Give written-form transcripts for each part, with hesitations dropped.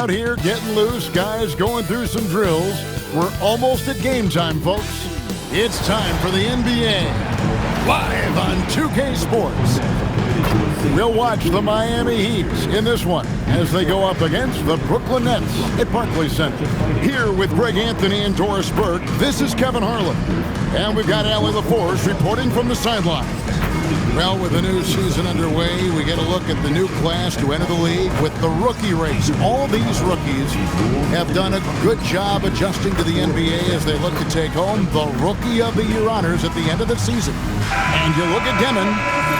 out here getting loose, guys going through some drills. We're almost at game time, folks. It's time for the NBA, live on 2K Sports. We'll watch the Miami Heat in this one as they go up against the Brooklyn Nets at Barclays Center. Here with Greg Anthony and Doris Burke, this is Kevin Harlan. And we've got Allie LaForce reporting from the sideline. Well, with the new season underway, we get a look at the new class to enter the league with the rookie race. All these rookies have done a good job adjusting to the NBA as they look to take home the Rookie of the Year honors at the end of the season. And you look at Demon,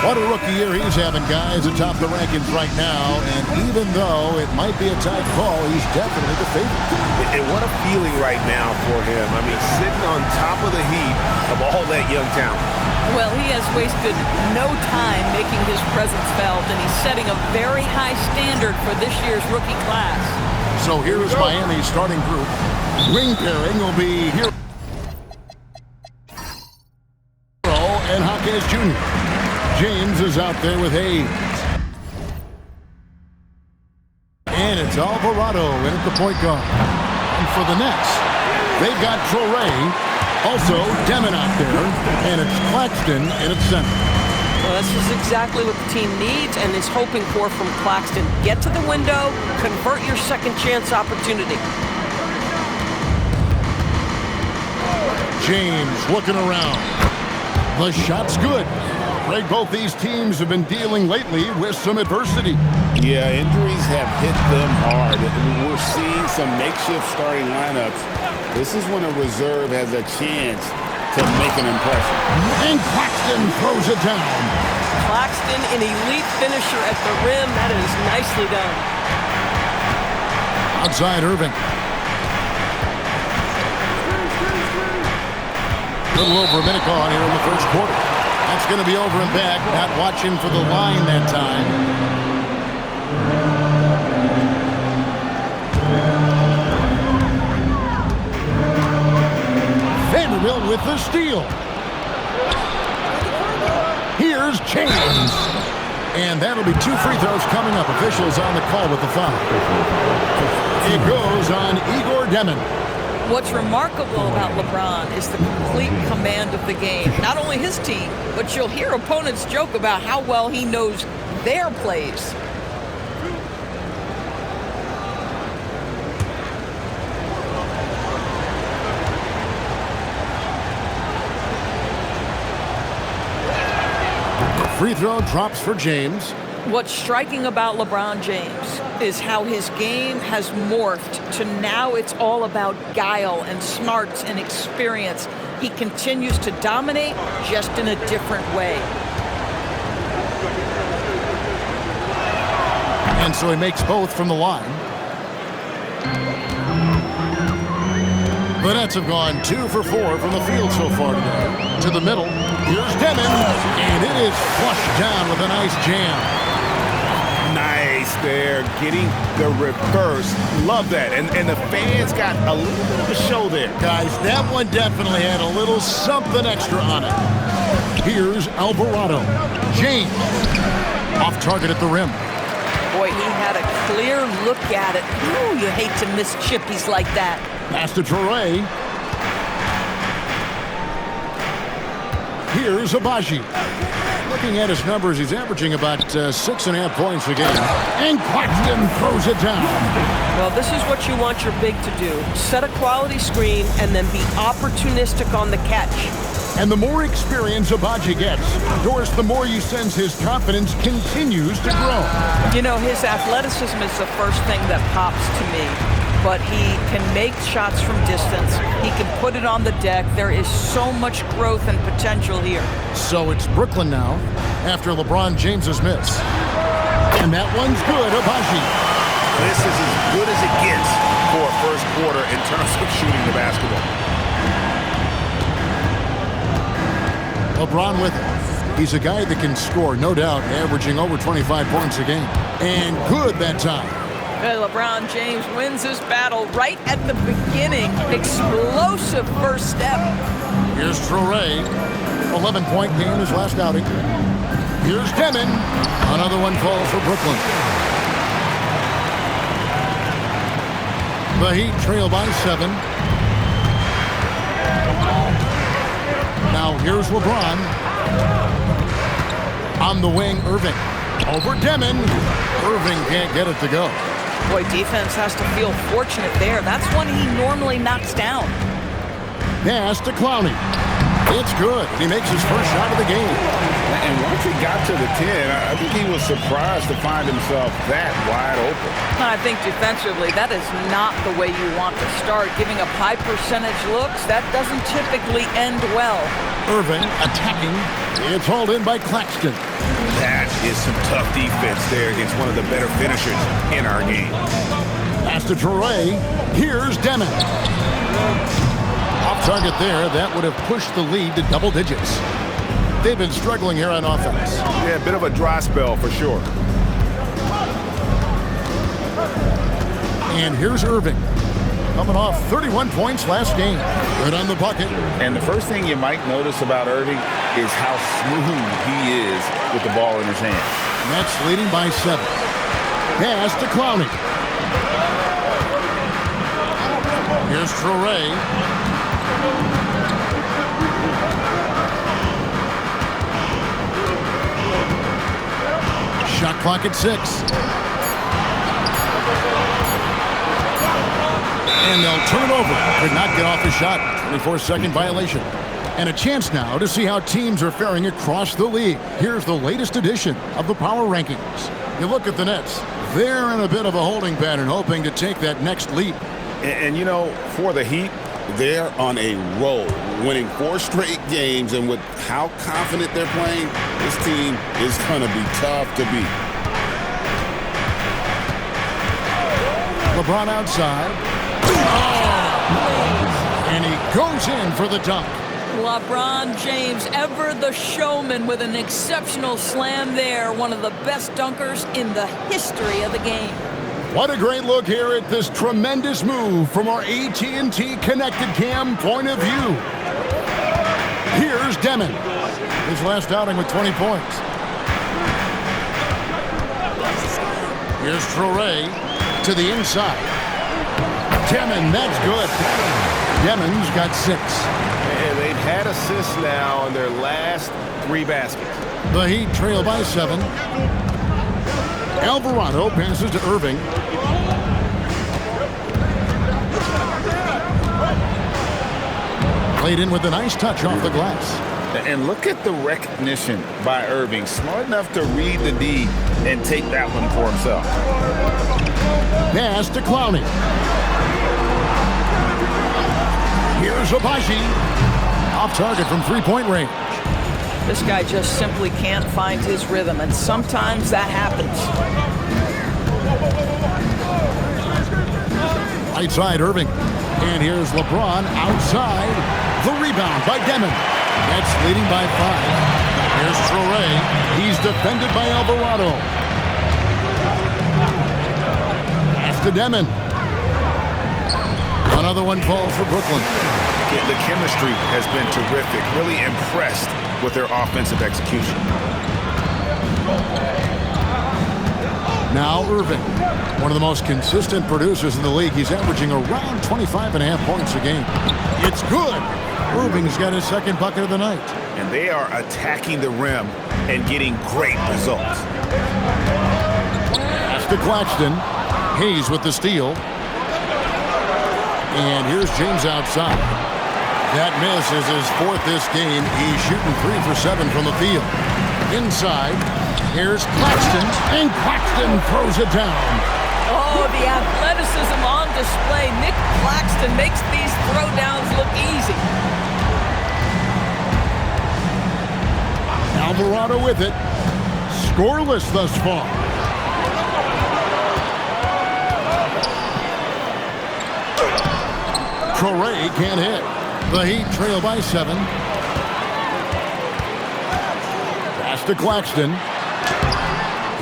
what a rookie year he's having, guys, atop the rankings right now. And even though it might be a tight call, he's definitely the favorite. And what a feeling right now for him. I mean, sitting on top of the heap of all that young talent. Well, he has wasted no time making his presence felt, and he's setting a very high standard for this year's rookie class. So here is Miami's starting group. Wing pairing will be here. And Hawkins Jr. James is out there with Hayes. And it's Alvarado in at the point guard. And for the Nets, they've got Traore. Also, Demon out there, and it's Claxton in its center. Well, this is exactly what the team needs and is hoping for from Claxton. Get to the window, convert your second chance opportunity. James looking around. The shot's good. Greg, both these teams have been dealing lately with some adversity. Yeah, injuries have hit them hard. We're seeing some makeshift starting lineups. This is when a reserve has a chance to make an impression. And Claxton throws it down. Claxton, an elite finisher at the rim. That is nicely done. Outside Irving. A little over a minute gone here in the first quarter. That's going to be over and back. Not watching for the line that time. Vanderbilt with the steal. Here's James. And that'll be 2 free throws coming up. Officials on the call with the foul. It goes on Igor Demon. What's remarkable about LeBron is the complete command of the game. Not only his team, but you'll hear opponents joke about how well he knows their plays. Free throw drops for James. What's striking about LeBron James is how his game has morphed to now it's all about guile and smarts and experience. He continues to dominate just in a different way. And so he makes both from the line. The Nets have gone 2 for 4 from the field so far today. To the middle, here's Demon, and it is flushed down with a nice jam. Nice there, getting the reverse. Love that. And the fans got a little bit of a show there. Guys, that one definitely had a little something extra on it. Here's Alvarado. James, off target at the rim. Boy, he had a clear look at it. Ooh, you hate to miss chippies like that. Pass to Traore. Here's Abaji. Looking at his numbers, he's averaging about 6.5 points a game. And Claxton throws it down. Well, this is what you want your big to do. Set a quality screen and then be opportunistic on the catch. And the more experience Abaji gets, Doris, the more you sense his confidence continues to grow. You know, his athleticism is the first thing that pops to me. But he can make shots from distance. He can put it on the deck. There is so much growth and potential here. So it's Brooklyn now after LeBron James's miss. And that one's good, Abaji. This is as good as it gets for a first quarter in terms of shooting the basketball. LeBron with it. He's a guy that can score, no doubt, averaging over 25 points a game. And good that time. LeBron James wins this battle right at the beginning. Explosive first step. Here's Traore. 11-point game his last outing. Here's Demon. Another one falls for Brooklyn. The Heat trail by 7. Now here's LeBron. On the wing, Irving. Over Demon. Irving can't get it to go. Boy, defense has to feel fortunate there. That's one he normally knocks down. Pass to Clowney. It's good. He makes his first shot of the game. And once he got to the 10, I think he was surprised to find himself that wide open. I think defensively, that is not the way you want to start. Giving up high percentage looks, that doesn't typically end well. Irving attacking. It's hauled in by Claxton. That is some tough defense there against one of the better finishers in our game. Pass to Traore. Here's Demon. Off target there. That would have pushed the lead to double digits. They've been struggling here on offense. Yeah, a bit of a dry spell for sure. And here's Irving. Coming off 31 points last game. Good on the bucket. And the first thing you might notice about Irving is how smooth he is with the ball in his hand. Nets leading by 7. Pass to Clowney. Here's Traore. Shot clock at 6. And they'll turn it over. Could not get off the shot. 24-second violation. And a chance now to see how teams are faring across the league. Here's the latest edition of the Power Rankings. You look at the Nets. They're in a bit of a holding pattern, hoping to take that next leap. And you know, for the Heat, they're on a roll, winning 4 straight games, and with how confident they're playing, this team is going to be tough to beat. LeBron outside. Oh! And he goes in for the dunk. LeBron James, ever the showman, with an exceptional slam there. One of the best dunkers in the history of the game. What a great look here at this tremendous move from our AT&T Connected Cam point of view. Here's Demon. His last outing with 20 points. Here's Traore to the inside. Demon, that's good. Demon's got 6. And they've had assists now in their last 3 baskets. The Heat trail by 7. Alvarado passes to Irving. Played in with a nice touch off the glass. And look at the recognition by Irving. Smart enough to read the D and take that one for himself. Pass to Clowney. Here's Abaji. Off target from three-point range. This guy just simply can't find his rhythm, and sometimes that happens. Right side, Irving. And here's LeBron outside. The rebound by Demon. That's leading by 5. Here's Traore. He's defended by Alvarado. Pass to Demon. Another one falls for Brooklyn. The chemistry has been terrific. Really impressed with their offensive execution. Now Irving, one of the most consistent producers in the league. He's averaging around 25.5 points a game. It's good. Irving's got his second bucket of the night. And they are attacking the rim and getting great results. Pass to Claxton. Hayes with the steal. And here's James outside. That miss is his 4th this game. He's shooting 3 for 7 from the field. Inside, here's Claxton, and Claxton throws it down. Oh, the athleticism on display. Nick Claxton makes these throwdowns look easy. Alvarado with it. Scoreless thus far. Traore can't hit. The Heat trail by 7. Pass to Claxton.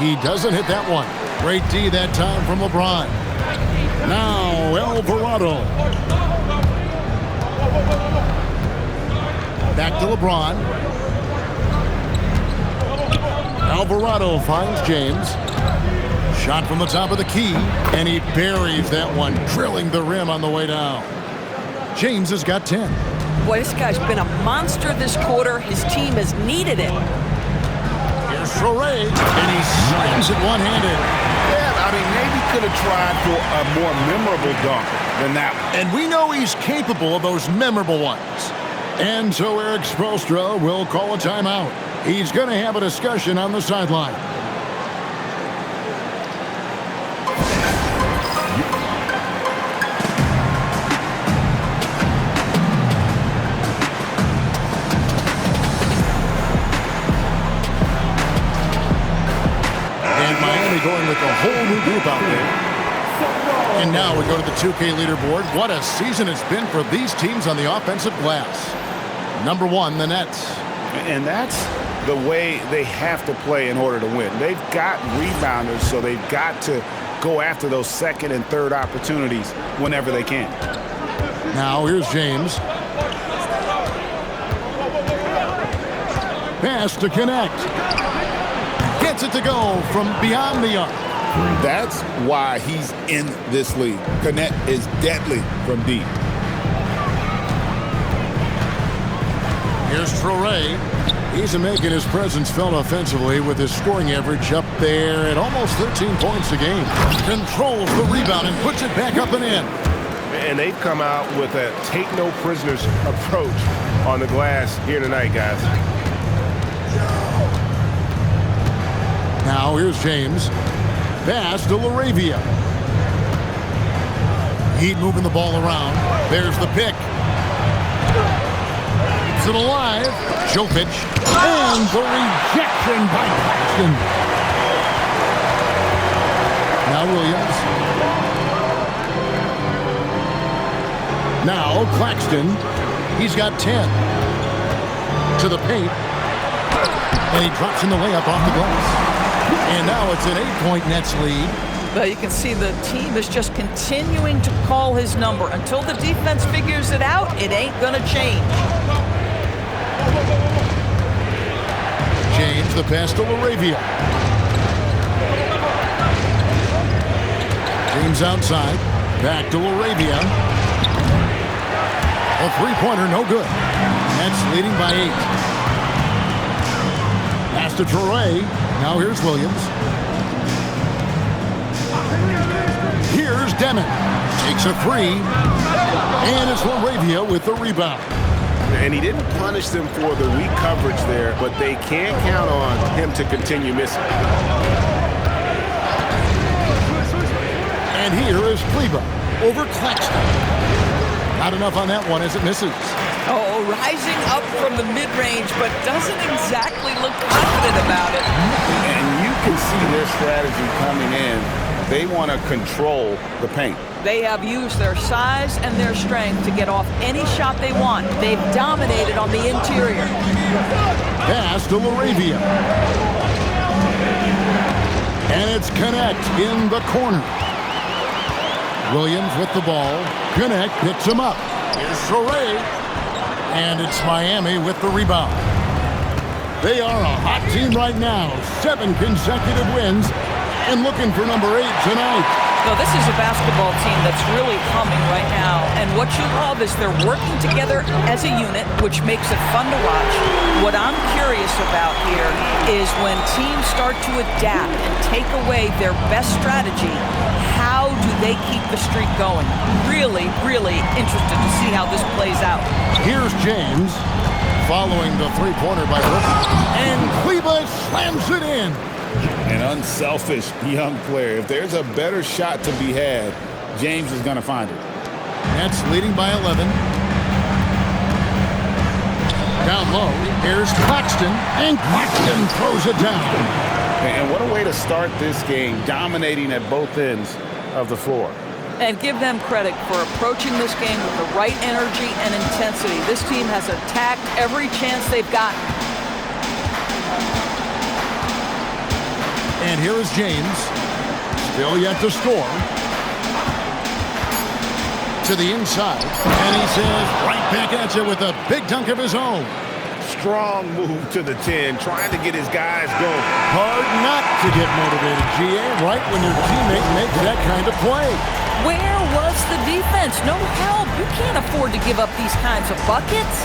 He doesn't hit that one. Great D that time from LeBron. Now Alvarado. Back to LeBron. Alvarado finds James. Shot from the top of the key, and he buries that one, drilling the rim on the way down. James has got 10. Boy, this guy's been a monster this quarter. His team has needed it. Here's Traoré, and he slams it one-handed. Yeah, I mean, maybe could have tried for a more memorable dunk than that one. And we know he's capable of those memorable ones. And so Eric Spoelstra will call a timeout. He's going to have a discussion on the sideline. And Miami going with a whole new group out there. And now we go to the 2K leaderboard. What a season it's been for these teams on the offensive glass. Number 1, the Nets. And that's the way they have to play in order to win. They've got rebounders, so they've got to go after those second and third opportunities whenever they can. Now here's James. Pass to connect. Gets it to go from beyond the arc. That's why he's in this league. Connect is deadly from deep. Here's Traoré. He's making his presence felt offensively with his scoring average up there at almost 13 points a game. Controls the rebound and puts it back up and in. And they've come out with a take-no-prisoners approach on the glass here tonight, guys. Now here's James. Pass to LaRavia. Heat moving the ball around. There's the pick. Keeps it alive. Jokic. And the rejection by Claxton. Now Williams. Now Claxton. He's got 10. To the paint. And he drops in the layup off the glass. And now it's an 8-point Nets lead. But you can see the team is just continuing to call his number. Until the defense figures it out, it ain't going to change. James, the pass to LaRavia. James outside. Back to LaRavia. A three-pointer, no good. Nets leading by 8. Pass to Traoré. Now here's Williams. Here's Demon. Takes a three. And it's LaRavia with the rebound. And he didn't punish them for the weak coverage there, but they can't count on him to continue missing. And here is Kleber over Claxton. Not enough on that one as it misses. Oh, rising up from the mid-range, but doesn't exactly look confident about it. And you can see their strategy coming in. They want to control the paint. They have used their size and their strength to get off any shot they want. They've dominated on the interior. Pass to LaRavia. And it's Connect in the corner. Williams with the ball. Connect picks him up. Here's Traoré. And it's Miami with the rebound. They are a hot team right now. 7 consecutive wins. And looking for number 8 tonight. No, this is a basketball team that's really humming right now. And what you love is they're working together as a unit, which makes it fun to watch. What I'm curious about here is when teams start to adapt and take away their best strategy, how do they keep the streak going? Really, really interested to see how this plays out. Here's James following the three-pointer by Rookie. And Kleber slams it in. An unselfish young player. If there's a better shot to be had, James is going to find it. Nets leading by 11. Down low, here's Claxton, and Claxton throws it down. And what a way to start this game, dominating at both ends of the floor. And give them credit for approaching this game with the right energy and intensity. This team has attacked every chance they've gotten. And here is James, still yet to score. To the inside, and he says right back at you with a big dunk of his own. Strong move to the 10, trying to get his guys going. Hard not to get motivated, GA, right when your teammate makes that kind of play. Where was the defense? No help. You can't afford to give up these kinds of buckets.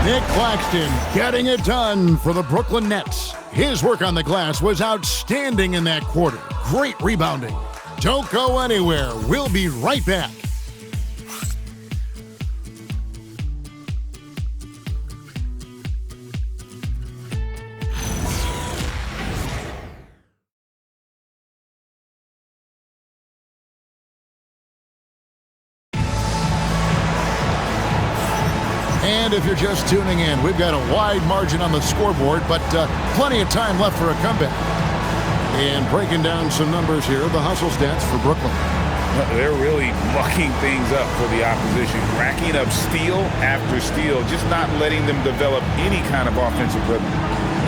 Nick Claxton getting it done for the Brooklyn Nets. His work on the glass was outstanding in that quarter. Great rebounding. Don't go anywhere. We'll be right back. And if you're just tuning in, we've got a wide margin on the scoreboard, but plenty of time left for a comeback. And breaking down some numbers here, the hustle stats for Brooklyn. They're really mucking things up for the opposition, racking up steal after steal, just not letting them develop any kind of offensive rhythm.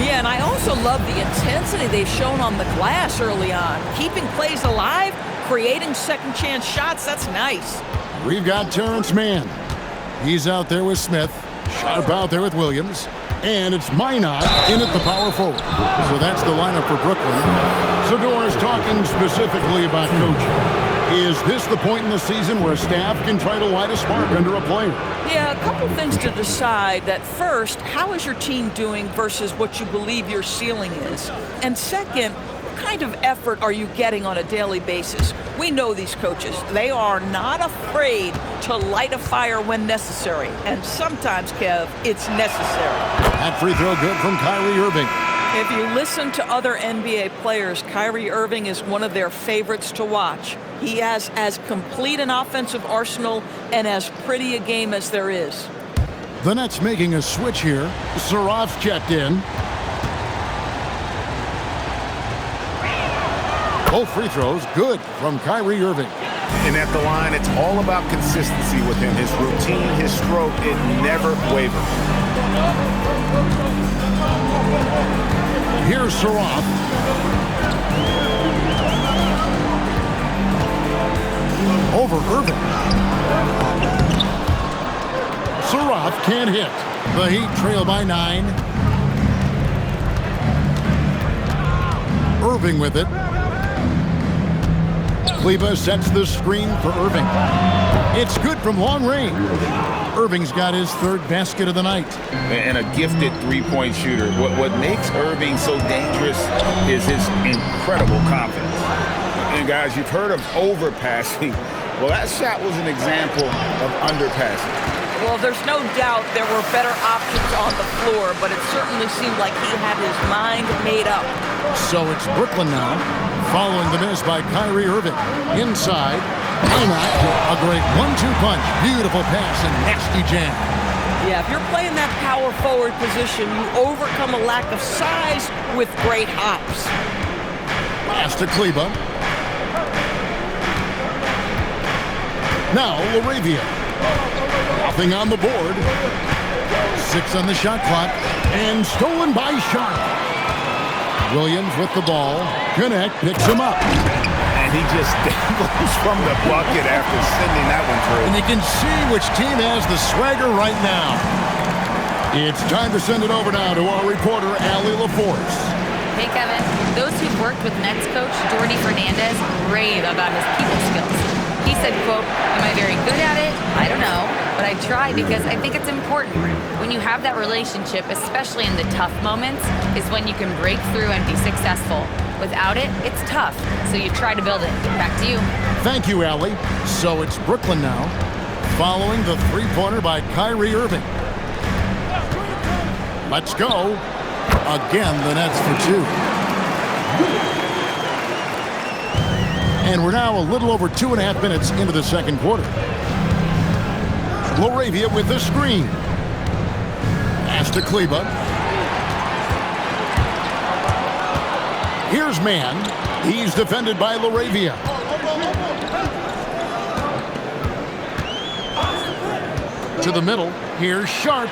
Yeah, and I also love the intensity they've shown on the glass early on. Keeping plays alive, creating second chance shots, that's nice. We've got Terrence Mann. He's out there with Smith, Sharp out there with Williams, and it's Minot in at the power forward. So that's the lineup for Brooklyn. So Doris, talking specifically about coaching, is this the point in the season where a staff can try to light a spark under a player? Yeah, a couple things to decide. That first, how is your team doing versus what you believe your ceiling is? And second, what kind of effort are you getting on a daily basis? We know these coaches. They are not afraid to light a fire when necessary. And sometimes, Kev, it's necessary. That free throw good from Kyrie Irving. If you listen to other NBA players, Kyrie Irving is one of their favorites to watch. He has as complete an offensive arsenal and as pretty a game as there is. The Nets making a switch here. Saraf checked in. Both free throws good from Kyrie Irving. And at the line, it's all about consistency with him. His routine, his stroke, it never wavers. Here's Saraf. Over Irving. Saraf can't hit. The Heat trail by 9. Irving with it. Kleber sets the screen for Irving. It's good from long range. Irving's got his third basket of the night. And a gifted three-point shooter. What makes Irving so dangerous is his incredible confidence. And guys, you've heard of overpassing. Well, that shot was an example of underpassing. Well, there's no doubt there were better options on the floor, but it certainly seemed like he had his mind made up. So it's Brooklyn now, following the miss by Kyrie Irving. Inside, Minot, a great 1-2 punch. Beautiful pass and nasty jam. Yeah, if you're playing that power forward position, you overcome a lack of size with great hops. Pass to Kleber. Now Laravia. Nothing on the board. 6 on the shot clock. And stolen by Sharp. Williams with the ball. Connect picks him up. And he just dangles from the bucket after sending that one through. And you can see which team has the swagger right now. It's time to send it over now to our reporter, Allie LaForce. Hey, Kevin. Those who've worked with Nets coach Jordi Fernandez rave about his people skills. He said, quote, "Am I very good at it? I don't know. But I try because I think it's important. When you have that relationship, especially in the tough moments, is when you can break through and be successful. Without it, it's tough. So you try to build it." Back to you. Thank you, Allie. So it's Brooklyn now, following the three-pointer by Kyrie Irving. Let's go. Again, the Nets for 2. And we're now a little over 2.5 minutes into the second quarter. Laravia with the screen. Pass to Kleber. Here's Mann. He's defended by Laravia. To the middle. Here's Sharp.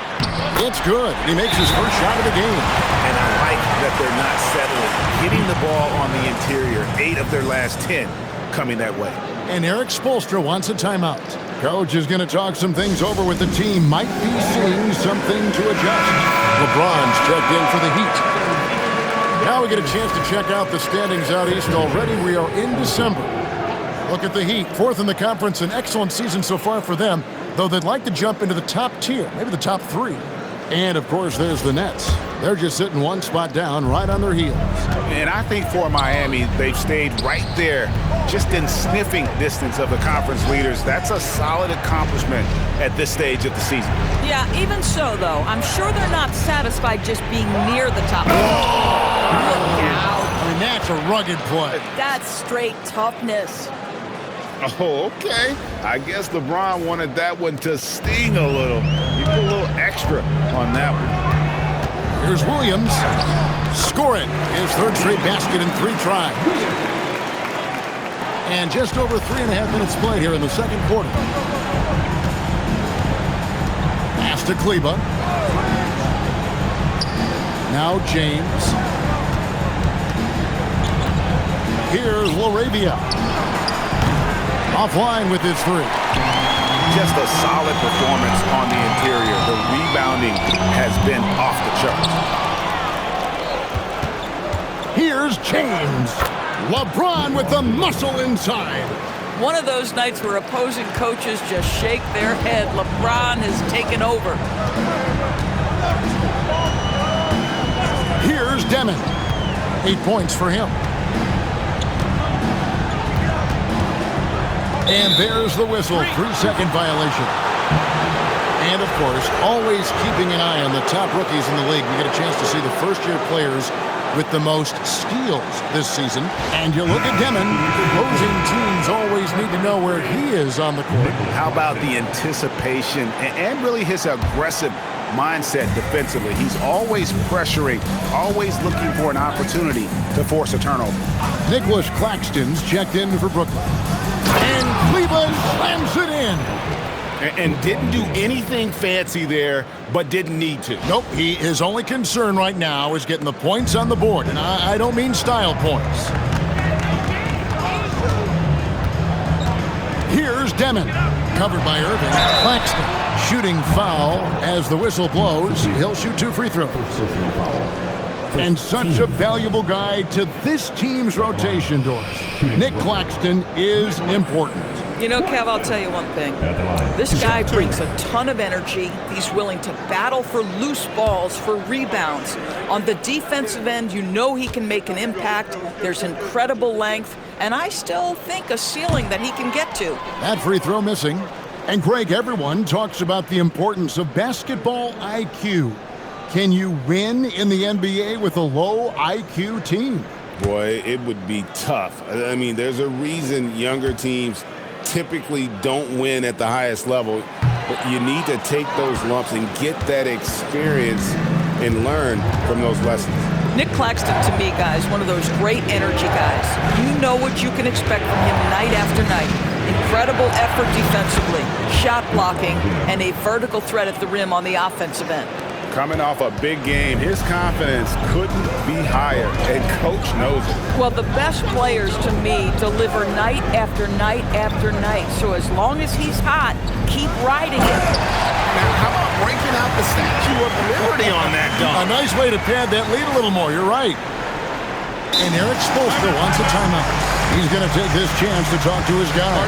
It's good. He makes his first shot of the game. And I like that they're not settling. Hitting the ball on the interior. 8 of their last 10 coming that way. And Eric Spoelstra wants a timeout. Coach is going to talk some things over with the team. Might be seeing something to adjust. LeBron's checked in for the Heat. Now we get a chance to check out the standings out east. Already we are in December. Look at the Heat. 4th in the conference. An excellent season so far for them, though they'd like to jump into the top tier, maybe the top 3. And, of course, there's the Nets. They're just sitting one spot down, right on their heels. And I think for Miami, they've stayed right there, just in sniffing distance of the conference leaders. That's a solid accomplishment at this stage of the season. Yeah, even so, though, I'm sure they're not satisfied just being near the top. Oh! Look out. I mean, that's a rugged play. That's straight toughness. Oh, okay. I guess LeBron wanted that one to sting a little. He put a little extra on that one. Here's Williams scoring his 3rd straight basket in 3 tries. And just over 3.5 minutes played here in the 2nd quarter. Pass to Kleber. Now James. Here's LaRavia. Offline with his 3. Just a solid performance on the interior. The rebounding has been off the charts. Here's James. LeBron with the muscle inside. One of those nights where opposing coaches just shake their head. LeBron has taken over. Here's Demon. 8 points for him. And there's the whistle. 3-second violation. And, of course, always keeping an eye on the top rookies in the league. We get a chance to see the first-year players with the most steals this season. And you look at Demon. Opposing teams always need to know where he is on the court. How about the anticipation and really his aggressive mindset defensively? He's always pressuring, always looking for an opportunity to force a turnover. Nicholas Claxton's checked in for Brooklyn. And Cleveland slams it in. And didn't do anything fancy there, but didn't need to. Nope, his only concern right now is getting the points on the board. And I don't mean style points. Here's Demon. Covered by Irving. Claxton shooting foul as the whistle blows. He'll shoot 2 free throws. And such a valuable guy to this team's rotation, Doris. Nick Claxton is important. You know, Kev, I'll tell you one thing. This guy brings a ton of energy. He's willing to battle for loose balls, for rebounds. On the defensive end, you know he can make an impact. There's incredible length, and I still think a ceiling that he can get to. That free throw missing. And Greg, everyone talks about the importance of basketball IQ. Can you win in the NBA with a low IQ team? Boy, it would be tough. I mean, there's a reason younger teams typically don't win at the highest level, but you need to take those lumps and get that experience and learn from those lessons. Nick Claxton, to me, guys, one of those great energy guys. You know what you can expect from him night after night. Incredible effort defensively, shot blocking, and a vertical threat at the rim on the offensive end. Coming off a big game, his confidence couldn't be higher, and Coach knows it. Well, the best players, to me, deliver night after night after night. So as long as he's hot, keep riding it. Now, how about breaking out the Statue of Liberty on that dunk? A nice way to pad that lead a little more. You're right. And Eric Spoelstra wants a timeout. He's going to take this chance to talk to his guy.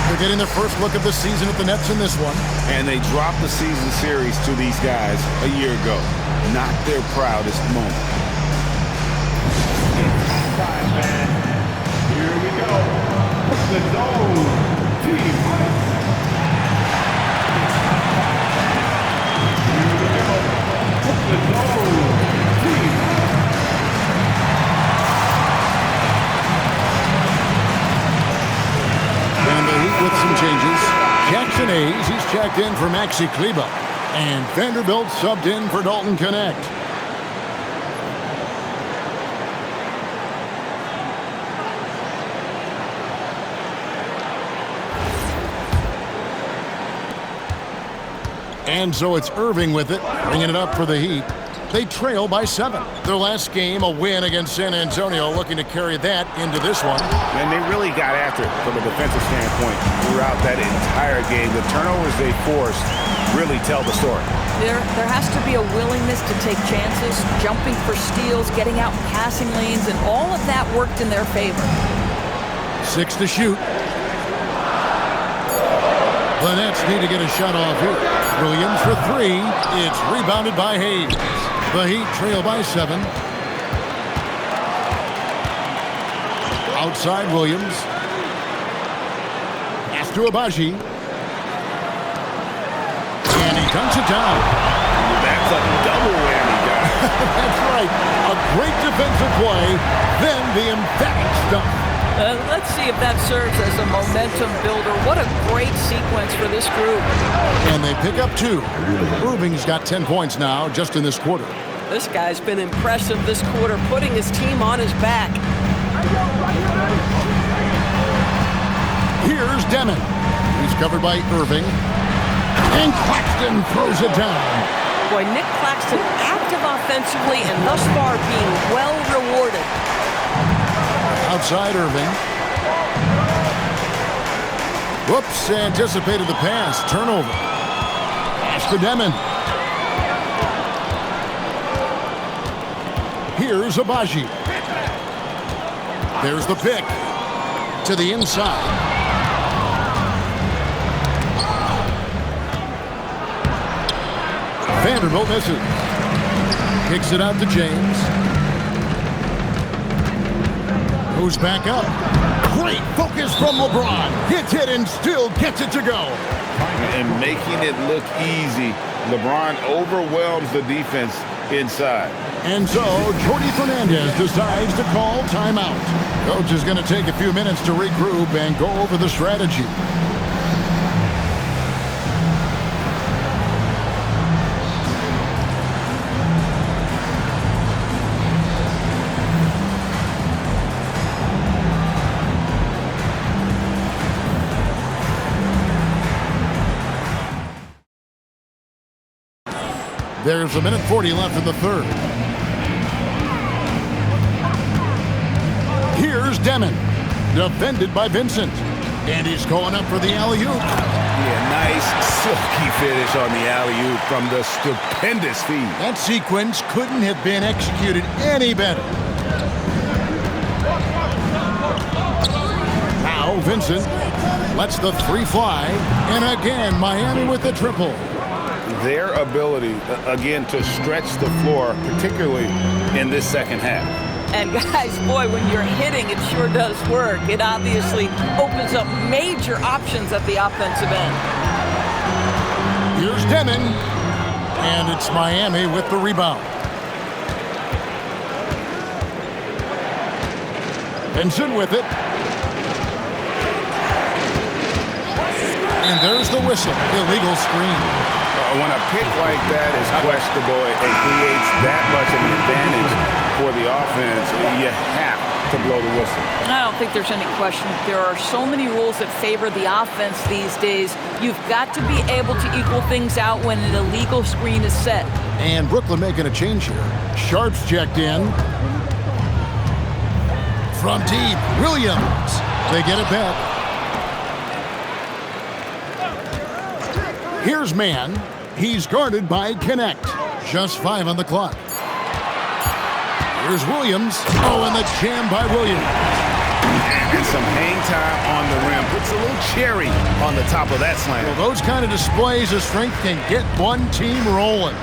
They're getting their first look of the season at the Nets in this one. And they dropped the season series to these guys a year ago. Not their proudest moment. Time, man. Here we go. The Zone team. Here we go. The Zone team. And the Heat with some changes. Jackson Hayes, he's checked in for Maxi Kleber. And Vanderbilt subbed in for Dalton Connect. And so it's Irving with it, bringing it up for the Heat. They trail by 7. Their last game, a win against San Antonio, looking to carry that into this one. And they really got after it from a defensive standpoint throughout that entire game. The turnovers they forced really tell the story. There has to be a willingness to take chances, jumping for steals, getting out in passing lanes, and all of that worked in their favor. 6 to shoot. The Nets need to get a shot off here. Williams for 3. It's rebounded by Hayes. The Heat trail by 7. Outside Williams. Pass to Agbaji. And he dunks it down. That's a double whammy, guys. That's right. A great defensive play, then the emphatic stuff. Let's see if that serves as a momentum builder. What a great sequence for this group. And they pick up 2. Irving's got 10 points now just in this quarter. This guy's been impressive this quarter, putting his team on his back. Here's Demon. He's covered by Irving. And Claxton throws it down. Boy, Nick Claxton active offensively and thus far being well rewarded. Outside Irving. Whoops, anticipated the pass. Turnover. Pass to Demon. Here's Agbaji. There's the pick. To the inside. Vanderbilt misses. Kicks it out to James. Goes back up. Great focus from LeBron. Hits it and still gets it to go. And making it look easy, LeBron overwhelms the defense inside. And so, Jordi Fernandez decides to call timeout. Coach is going to take a few minutes to regroup and go over the strategy. There's 1:40 left in the third. Here's Demon, defended by Vincent. And he's going up for the alley-oop. Yeah, nice silky finish on the alley-oop from the stupendous feed. That sequence couldn't have been executed any better. Now Vincent lets the 3 fly. And again, Miami with the triple. Their ability, again, to stretch the floor, particularly in this second half. And guys, boy, when you're hitting, it sure does work. It obviously opens up major options at the offensive end. Here's Demon. And it's Miami with the rebound. Vincent with it. And there's the whistle. Illegal screen. When a pick like that is questionable, it creates that much of an advantage for the offense. You have to blow the whistle. And I don't think there's any question. There are so many rules that favor the offense these days. You've got to be able to equal things out when an illegal screen is set. And Brooklyn making a change here. Sharps checked in. From deep, Williams. They get it back. Here's Mann. He's guarded by Connect. Just 5 on the clock. Here's Williams. Oh, and the jam by Williams. And some hang time on the rim. Puts a little cherry on the top of that slam. Well, those kind of displays of strength can get one team rolling.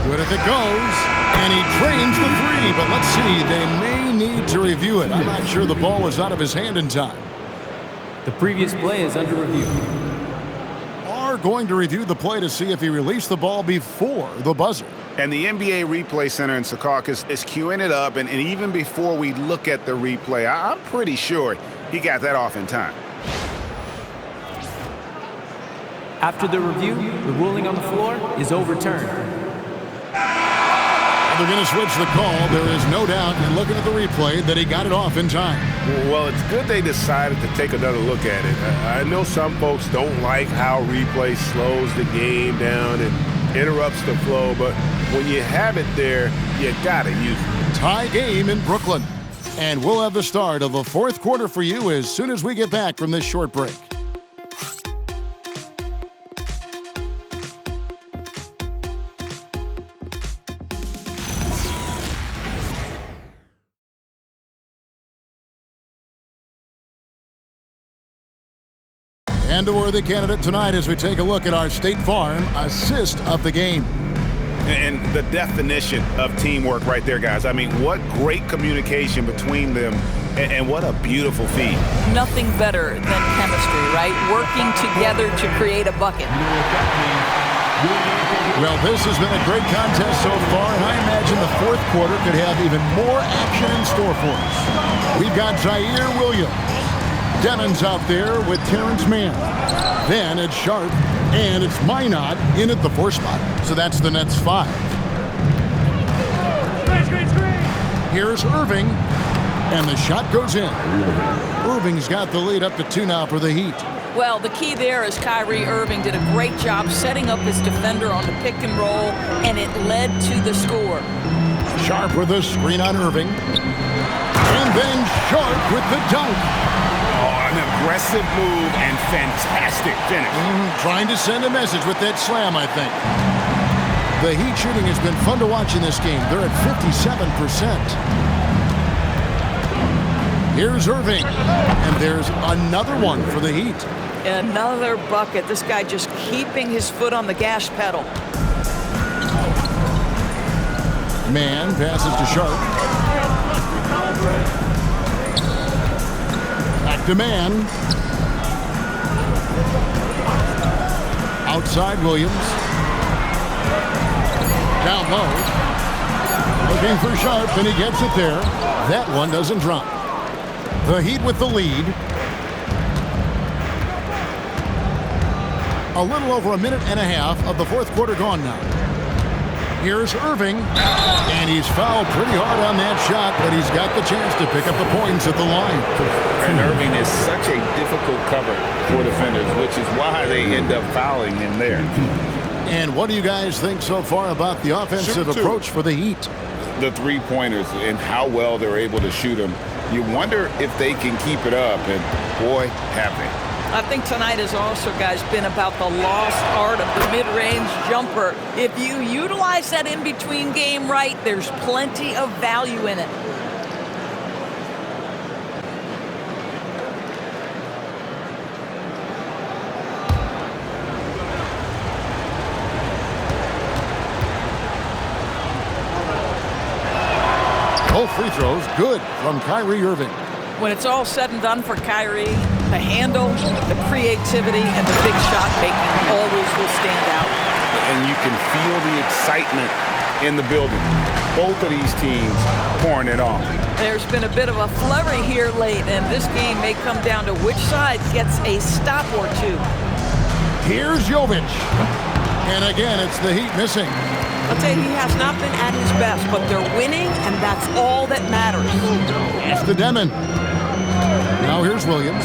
Good if it goes. And he drains the 3. But let's see. They may need to review it. I'm not sure the ball was out of his hand in time. The previous play is under review. Are going to review the play to see if he released the ball before the buzzer. And the NBA Replay Center in Secaucus is queuing it up. And even before we look at the replay, I'm pretty sure he got that off in time. After the review, the ruling on the floor is overturned. they're going to switch the call. There is no doubt, in looking at the replay, that he got it off in time. Well, it's good they decided to take another look at it. I know some folks don't like how replay slows the game down and interrupts the flow, but when you have it there, you got to use it. Tie game in Brooklyn. And we'll have the start of the fourth quarter for you as soon as we get back from this short break. And a worthy candidate tonight as we take a look at our State Farm assist of the game. And the definition of teamwork right there, guys. I mean, what great communication between them, and what a beautiful feed. Nothing better than chemistry, right? Working together to create a bucket. Well, this has been a great contest so far, and I imagine the fourth quarter could have even more action in store for us. We've got Zaire Williams. Demon's out there with Terrence Mann. Then it's Sharp, and it's Minot in at the 4 spot. So that's the Nets 5. Here's Irving, and the shot goes in. Irving's got the lead up to 2 now for the Heat. Well, the key there is Kyrie Irving did a great job setting up his defender on the pick and roll, and it led to the score. Sharp with a screen on Irving. And then Sharp with the dunk. Oh, an aggressive move and fantastic finish. Trying to send a message with that slam, I think. The Heat shooting has been fun to watch in this game. They're at 57%. Here's Irving. And there's another one for the Heat. Another bucket. This guy just keeping his foot on the gas pedal. Mann passes to Sharp. Back to Mann. Outside Williams. Down low. Looking for Sharp, and he gets it there. That one doesn't drop. The Heat with the lead. A little over a minute and a half of the fourth quarter gone now. Here's Irving, and he's fouled pretty hard on that shot, but he's got the chance to pick up the points at the line. And Irving is such a difficult cover for defenders, which is why they end up fouling him there. And what do you guys think so far about the offensive approach for the Heat? The three-pointers and how well they're able to shoot them. You wonder if they can keep it up, and boy, have they. I think tonight has also, guys, been about the lost art of the mid-range jumper. If you utilize that in-between game right, there's plenty of value in it. Both free throws good from Kyrie Irving. When it's all said and done for Kyrie, the handle, the creativity, and the big shot making always will stand out. And you can feel the excitement in the building. Both of these teams pouring it on. There's been a bit of a flurry here late, and this game may come down to which side gets a stop or two. Here's Jovic. And again, it's the Heat missing. I'll tell you, he has not been at his best, but they're winning, and that's all that matters. It's the Demon. Now here's Williams.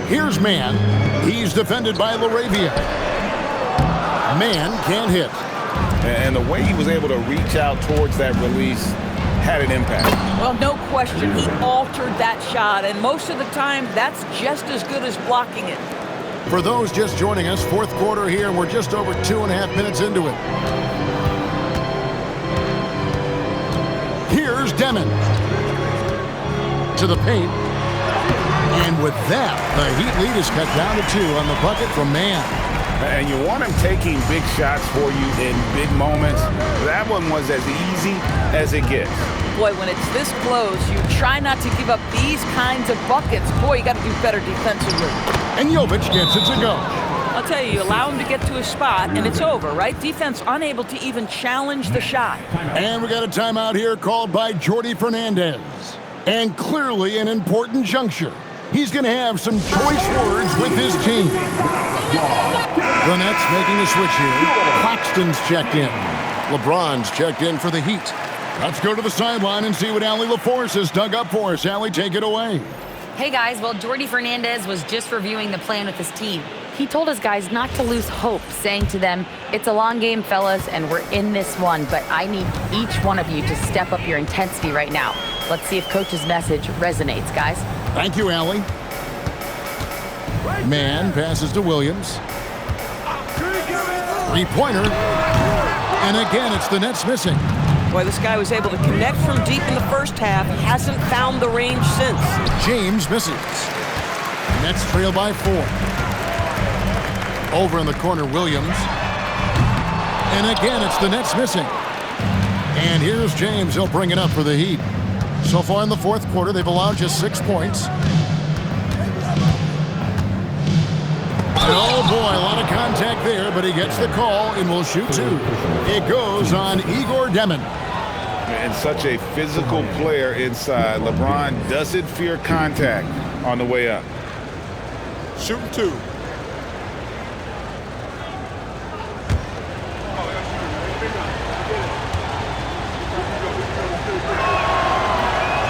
Here's Mann. He's defended by LaRavia. Mann can't hit. And the way he was able to reach out towards that release had an impact. Well, no question. He altered that shot, and most of the time, that's just as good as blocking it. For those just joining us, fourth quarter here, and we're just over 2.5 minutes into it. Here's Demon. To the paint. And with that, the Heat lead is cut down to 2 on the bucket from Mann. And you want him taking big shots for you in big moments. That one was as easy as it gets. Boy, when it's this close, you try not to give up these kinds of buckets. Boy, you got to do better defensively. And Jovic gets it to go. I'll tell you, you allow him to get to a spot, and it's over, right? Defense unable to even challenge the shot. And we got a timeout here called by Jordi Fernandez. And clearly an important juncture. He's going to have some choice words with his team. The Nets making a switch here. Claxton's checked in. LeBron's checked in for the Heat. Let's go to the sideline and see what Allie LaForce has dug up for us. Allie, take it away. Hey guys, well, Jordi Fernandez was just reviewing the plan with his team. He told his guys not to lose hope, saying to them, "It's a long game, fellas, and we're in this one, but I need each one of you to step up your intensity right now." Let's see if Coach's message resonates, guys. Thank you, Allie. Man passes to Williams. Three-pointer. And again, it's the Nets missing. Boy, this guy was able to connect from deep in the first half. Hasn't found the range since. James misses. Nets trail by 4. Over in the corner, Williams. And again, it's the Nets missing. And here's James. He'll bring it up for the Heat. So far in the fourth quarter, they've allowed just 6 points. Oh, boy, a lot of contact there, but he gets the call and will shoot 2. It goes on Igor Demin. And such a physical player inside. LeBron doesn't fear contact on the way up. Shooting 2.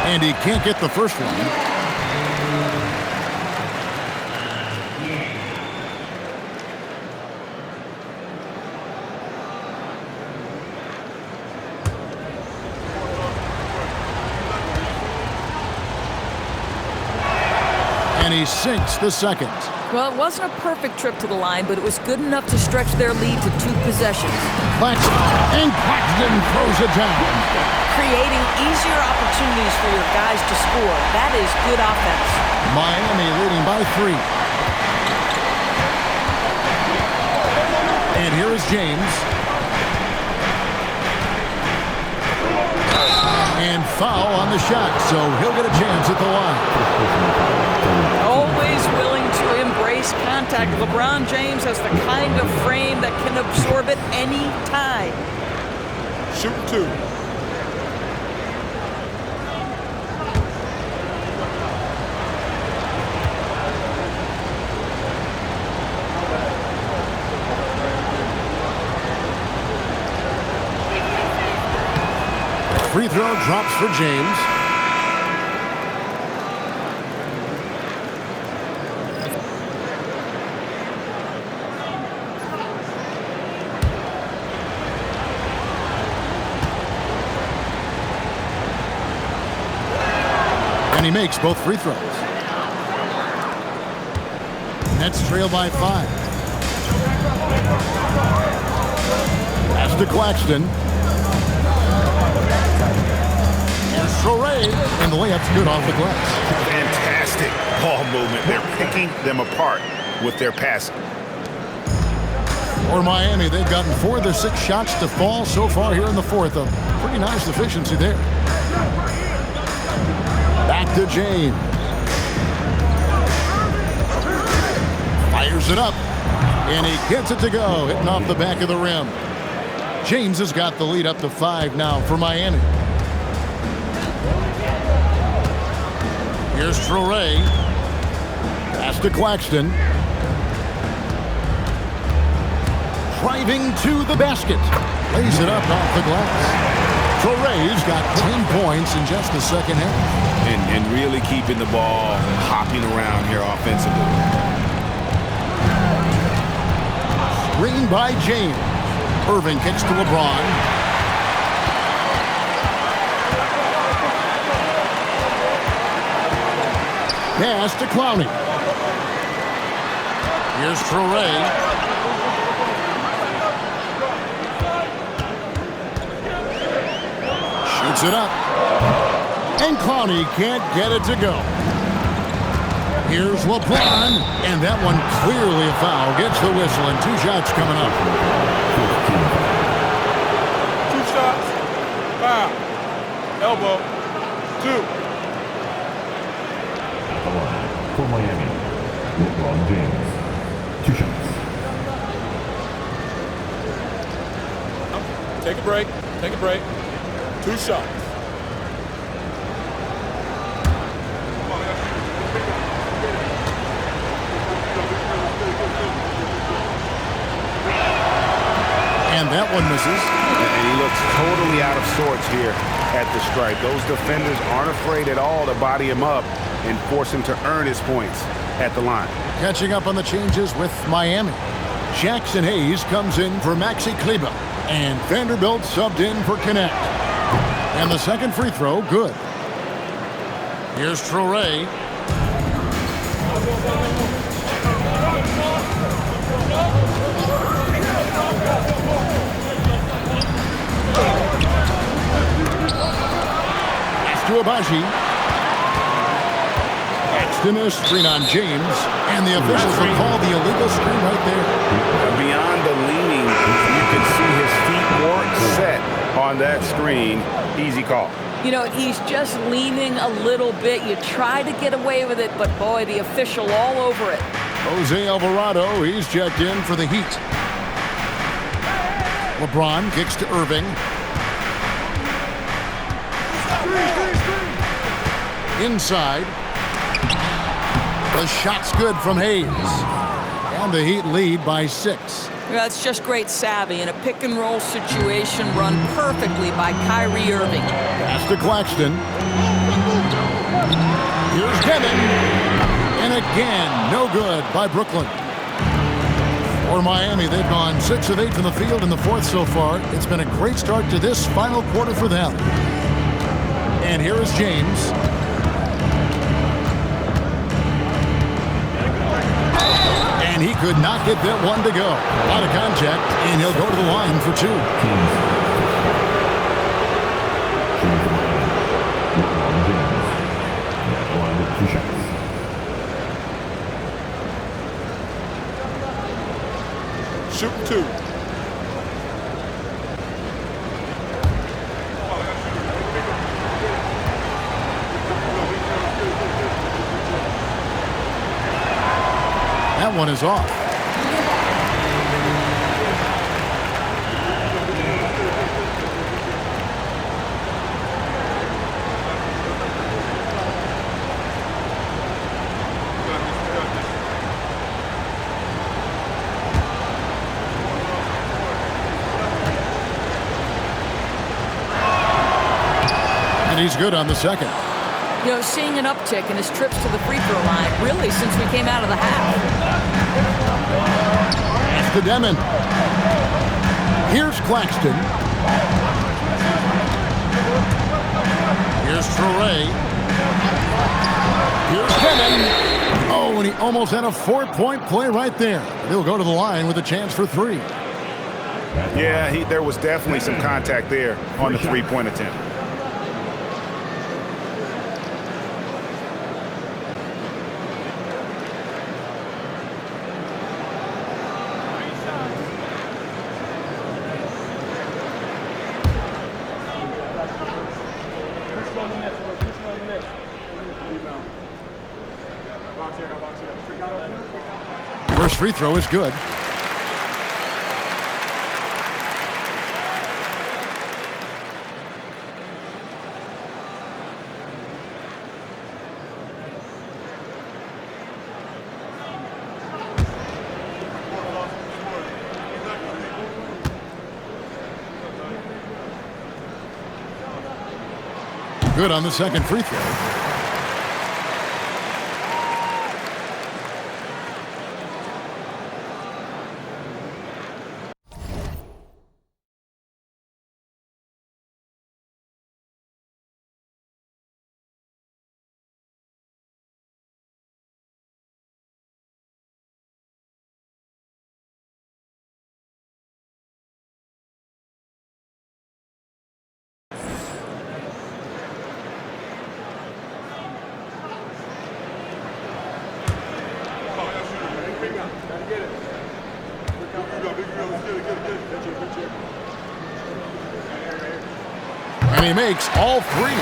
And he can't get the first one. And he sinks the second. Well, it wasn't a perfect trip to the line, but it was good enough to stretch their lead to 2 possessions. Claxton, and Claxton throws it down. Creating easier opportunities for your guys to score. That is good offense. Miami leading by 3. And here is James. And foul on the shot, so he'll get a chance at the line. Always willing to embrace contact. LeBron James has the kind of frame that can absorb it any time. Shooting 2. Free throw drops for James. And he makes both free throws. Nets trail by 5. Pass to Claxton. Sorey, and the layup's good off the glass. Fantastic ball movement. They're picking them apart with their passing. For Miami, they've gotten 4 of their 6 shots to fall so far here in the fourth. A pretty nice efficiency there. Back to James. Fires it up, and he gets it to go, hitting off the back of the rim. James has got the lead up to 5 now for Miami. Here's Sorey. Pass to Claxton. Driving to the basket. Lays it up off the glass. Sorey's got 10 points in just the second half. And really keeping the ball hopping around here offensively. Screen by James. Irving kicks to LeBron. Pass to Clowney. Here's Sorey. Shoots it up. And Clowney can't get it to go. Here's LeBron. And that one clearly a foul. Gets the whistle and 2 shots coming up. 2 shots. Foul. Elbow. 2. For Miami, LeBron James. 2 shots. Take a break. Take a break. 2 shots. one misses. And he looks totally out of sorts here at the stripe. Those defenders aren't afraid at all to body him up and force him to earn his points at the line. Catching up on the changes with Miami. Jackson Hayes comes in for Maxi Kleber. And Vanderbilt subbed in for Connect. And the second free throw, good. Here's Traore. To Abaji. Extend a screen on James, and the officials have called the illegal screen right there. Beyond the leaning, you can see his feet weren't set on that screen. Easy call. You know, he's just leaning a little bit. You try to get away with it, but boy, the official all over it. Jose Alvarado, he's checked in for the Heat. LeBron kicks to Irving. Inside. The shot's good from Hayes. And the Heat lead by 6. That's just great savvy in a pick-and-roll situation run perfectly by Kyrie Irving. Pass to Claxton. Here's Devin. And again, no good by Brooklyn. For Miami, they've gone 6 of 8 from the field in the fourth so far. It's been a great start to this final quarter for them. And here is James. And he could not get that one to go. Out of contact, and he'll go to the line for 2. Shoot 2. That one is off. And he's good on the second. You know, seeing an uptick in his trips to the free throw line, really, since we came out of the half. To Demon. Here's Claxton. Here's Traore. Here's Demon. Oh, and he almost had a 4-point play right there. He'll go to the line with a chance for 3. Yeah, there was definitely some contact there on the three-point attempt. First free throw is good. Good on the second free throw. And he makes all 3.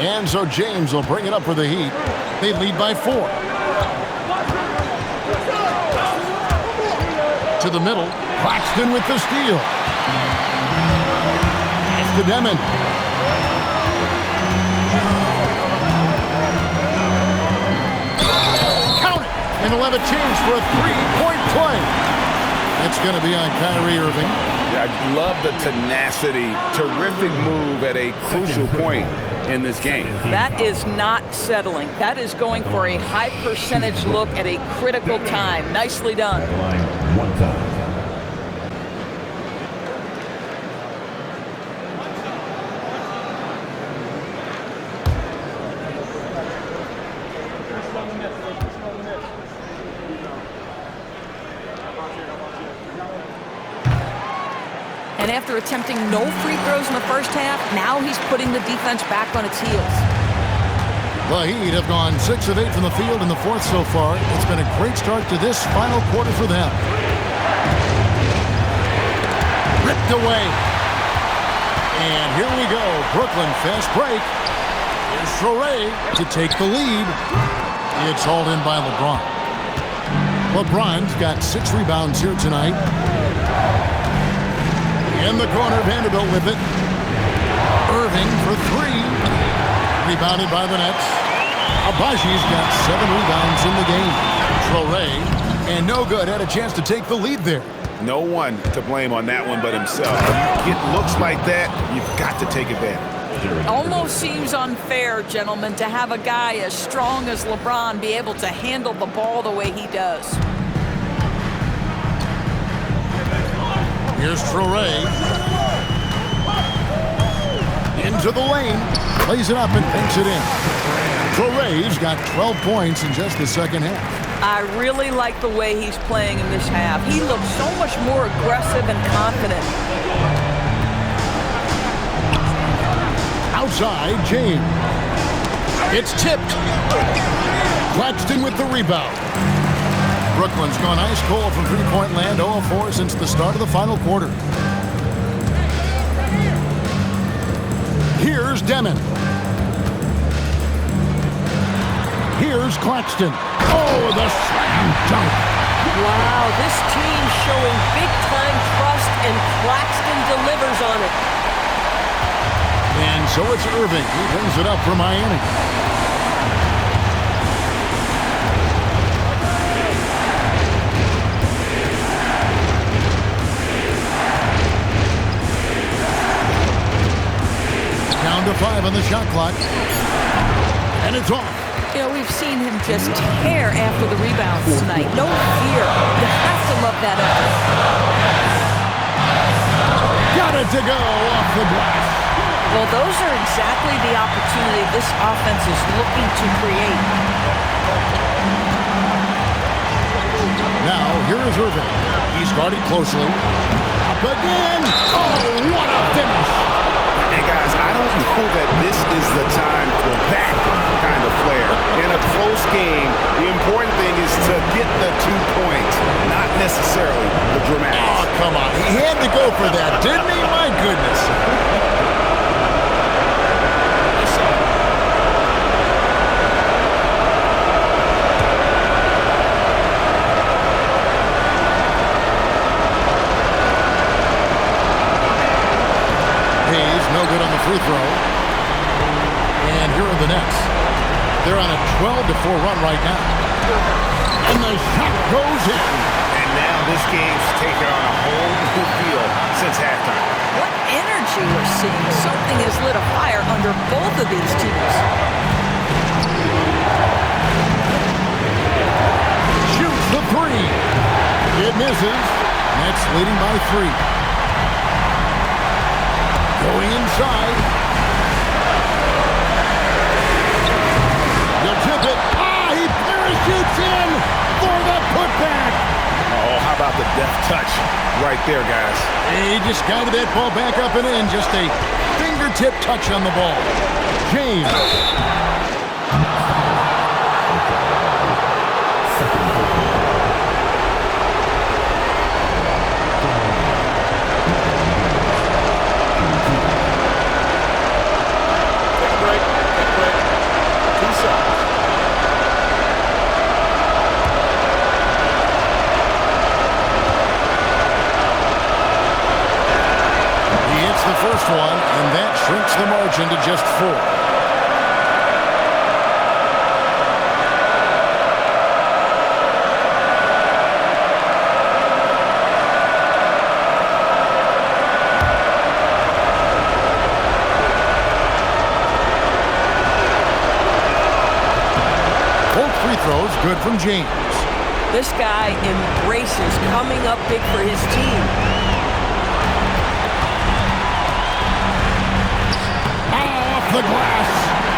And so James will bring it up for the Heat. They lead by 4. To the middle. Claxton with the steal. It's to Demon. Count it. And they'll have a chance for a three-point play. That's going to be on Kyrie Irving. I love the tenacity. Terrific move at a crucial point in this game. That is not settling. That is going for a high percentage look at a critical time. Nicely done. One time. And after attempting no free throws in the first half, now he's putting the defense back on its heels. The Heat have gone 6 of 8 from the field in the fourth so far. It's been a great start to this final quarter for them. Ripped away. And here we go. Brooklyn fast break. Here's Traore to take the lead. It's hauled in by LeBron. LeBron's got 6 rebounds here tonight. In the corner, Vanderbilt with it. Irving for 3. Rebounded by the Nets. Abaji's got 7 rebounds in the game. Traore, and no good, had a chance to take the lead there. No one to blame on that one but himself. When you get looks like that, you've got to take advantage. Almost seems unfair, gentlemen, to have a guy as strong as LeBron be able to handle the ball the way he does. Here's Traore. Into the lane. Plays it up and banks it in. Traore's got 12 points in just the second half. I really like the way he's playing in this half. He looks so much more aggressive and confident. Outside, James. It's tipped. Claxton with the rebound. Brooklyn's gone ice cold from three-point land, 0-4 since the start of the final quarter. Here's Demon. Here's Claxton. Oh, the slam dunk. Wow, this team showing big-time trust, and Claxton delivers on it. And so it's Irving. He brings it up for Miami. Down to 5 on the shot clock. And it's off. You know, we've seen him just tear after the rebounds tonight. No fear. You have to love that effort. Got it to go off the glass. Well, those are exactly the opportunity this offense is looking to create. Now, here is Irving. He's guarded closely. Up again. Oh, what a finish. And guys, I don't know that this is the time for that kind of flair. In a close game, the important thing is to get the 2 points, not necessarily the dramatics. Oh, come on. He had to go for that, didn't he? My goodness. No good on the free throw. And here are the Nets. They're on a 12-4 run right now. And the shot goes in. And now this game's taken on a whole new feel since halftime. What energy we're seeing. Something has lit a fire under both of these teams. Shoots the 3. It misses. Nets leading by 3. Going inside. He'll tip it. He parachutes in for the putback. Oh, how about the deft touch right there, guys? He just guided that ball back up and in. Just a fingertip touch on the ball. James. First one, and that shrinks the margin to just 4. good from James. This guy embraces coming up big for his team. Off the glass.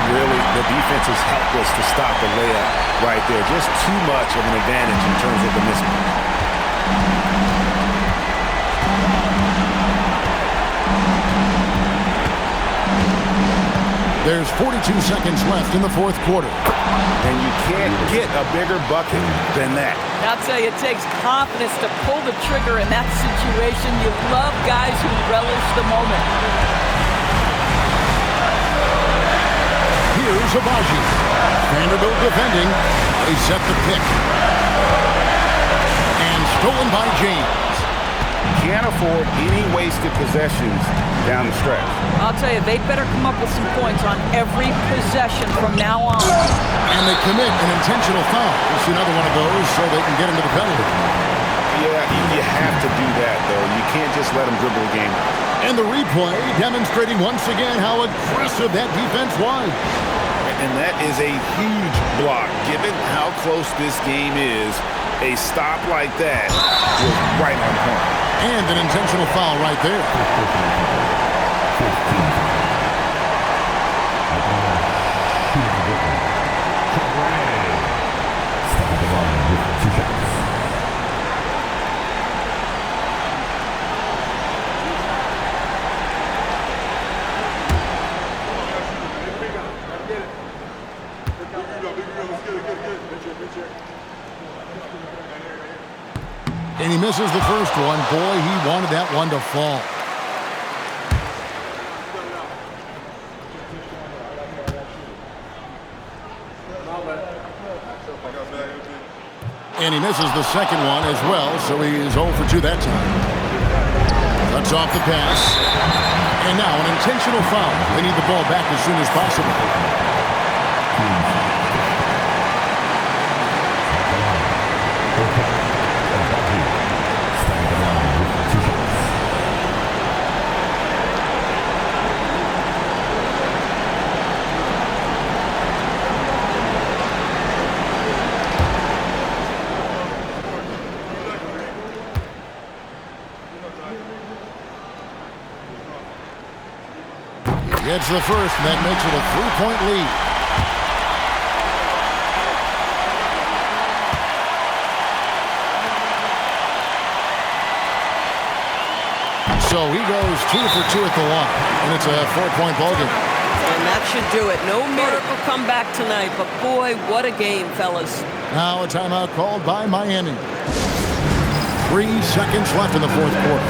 Really, the defense is helpless to stop the layup right there. Just too much of an advantage in terms of the mismatch. There's 42 seconds left in the fourth quarter. And you can't get a bigger bucket than that. I'll tell you, it takes confidence to pull the trigger in that situation. You love guys who relish the moment. Here's Agbaji. Vanderbilt defending. They set the pick. And stolen by James. Can't afford any wasted possessions down the stretch. I'll tell you, they better come up with some points on every possession from now on. And they commit an intentional foul. We'll see another one of those so they can get into the penalty. Yeah, you have to do that, though. You can't just let them dribble the game. And the replay demonstrating once again how aggressive that defense was. And that is a huge block. Given how close this game is, a stop like that was right on point. And an intentional foul right there. And he misses the first one. Boy, he wanted that one to fall. And he misses the second one as well, so he is 0 for 2 that time. Cuts off the pass. And now an intentional foul. They need the ball back as soon as possible. Gets the first, and that makes it a 3-point lead. So he goes 2 for 2 at the line, and it's a 4-point ball game. And that should do it. No miracle comeback tonight, but boy, what a game, fellas. Now a timeout called by Miami. 3 seconds left in the fourth quarter.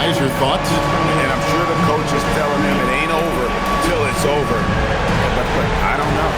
Guys, your thoughts? And I'm sure the coach is telling them it ain't over till it's over. But I don't know.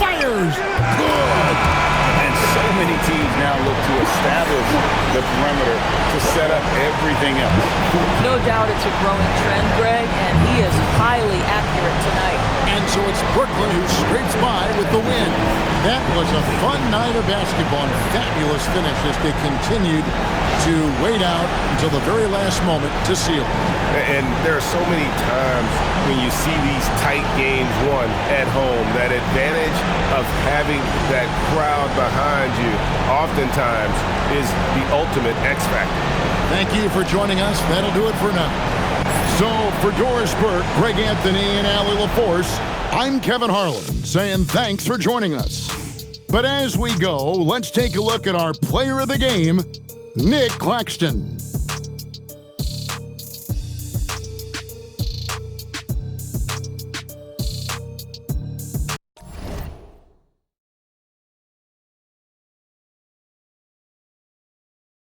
Fires! Good! And so many teams now look to establish the perimeter to set up everything else. No doubt it's a growing trend, Greg, and he is highly accurate tonight. And so it's Brooklyn who scrapes by with the win. That was a fun night of basketball and fabulous finish as they continued to wait out until the very last moment to seal. And there are so many times when you see these tight games won at home, that advantage of having that crowd behind you oftentimes is the ultimate X factor. Thank you for joining us. That'll do it for now. So for Doris Burke, Greg Anthony, and Allie LaForce, I'm Kevin Harlan saying thanks for joining us. But as we go, let's take a look at our player of the game, Nick Claxton.